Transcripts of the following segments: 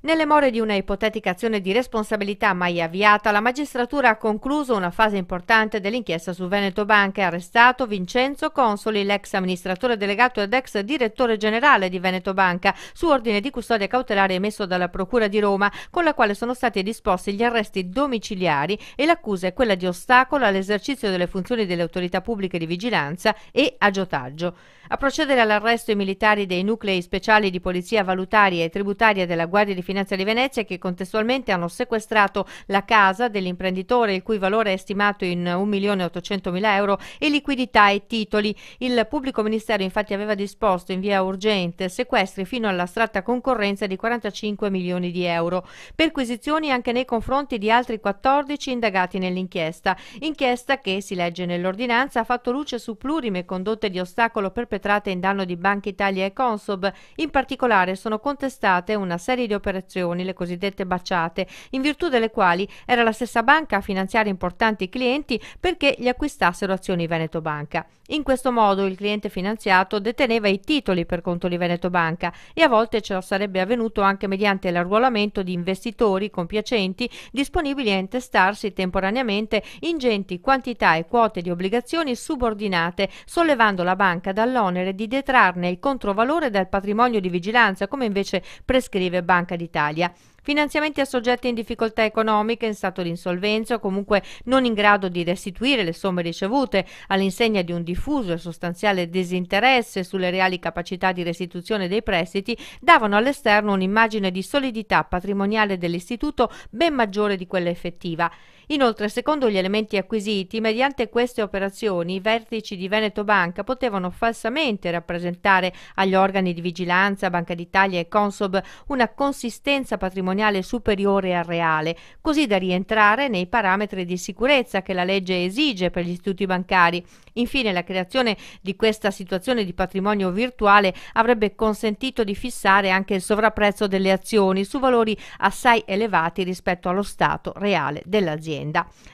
Nelle more di una ipotetica azione di responsabilità mai avviata, la magistratura ha concluso una fase importante dell'inchiesta su Veneto Banca e ha arrestato Vincenzo Consoli, l'ex amministratore delegato ed ex direttore generale di Veneto Banca, su ordine di custodia cautelare emesso dalla Procura di Roma, con la quale sono stati disposti gli arresti domiciliari e l'accusa è quella di ostacolo all'esercizio delle funzioni delle autorità pubbliche di vigilanza e agiotaggio. A procedere all'arresto i militari dei nuclei speciali di polizia valutaria e tributaria della Guardia di Finanza di Venezia, che contestualmente hanno sequestrato la casa dell'imprenditore, il cui valore è stimato in 1.800.000 euro, e liquidità e titoli. Il pubblico ministero infatti aveva disposto in via urgente sequestri fino all'astratta concorrenza di 45 milioni di euro. Perquisizioni anche nei confronti di altri 14 indagati nell'inchiesta. Inchiesta che, si legge nell'ordinanza, ha fatto luce su plurime condotte di ostacolo perpetrate in danno di Banca Italia e Consob. In particolare sono contestate una serie di operazioni, le cosiddette baciate, in virtù delle quali era la stessa banca a finanziare importanti clienti perché gli acquistassero azioni Veneto Banca. In questo modo il cliente finanziato deteneva i titoli per conto di Veneto Banca e a volte ciò sarebbe avvenuto anche mediante l'arruolamento di investitori compiacenti disponibili a intestarsi temporaneamente ingenti quantità e quote di obbligazioni subordinate, sollevando la banca dall'onere di detrarne il controvalore dal patrimonio di vigilanza, come invece prescrive Banca d'Italia. Finanziamenti a soggetti in difficoltà economiche, in stato di insolvenza o comunque non in grado di restituire le somme ricevute, all'insegna di un diffuso e sostanziale disinteresse sulle reali capacità di restituzione dei prestiti, davano all'esterno un'immagine di solidità patrimoniale dell'istituto ben maggiore di quella effettiva. Inoltre, secondo gli elementi acquisiti, mediante queste operazioni i vertici di Veneto Banca potevano falsamente rappresentare agli organi di vigilanza, Banca d'Italia e Consob, una consistenza patrimoniale superiore al reale, così da rientrare nei parametri di sicurezza che la legge esige per gli istituti bancari. Infine, la creazione di questa situazione di patrimonio virtuale avrebbe consentito di fissare anche il sovrapprezzo delle azioni su valori assai elevati rispetto allo stato reale dell'azienda.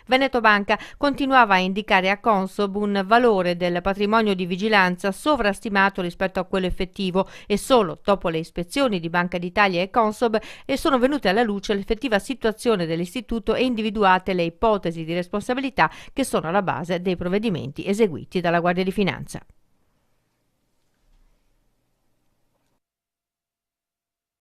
Veneto Banca continuava a indicare a Consob un valore del patrimonio di vigilanza sovrastimato rispetto a quello effettivo e solo dopo le ispezioni di Banca d'Italia e Consob sono venute alla luce l'effettiva situazione dell'istituto e individuate le ipotesi di responsabilità che sono alla base dei provvedimenti eseguiti dalla Guardia di Finanza.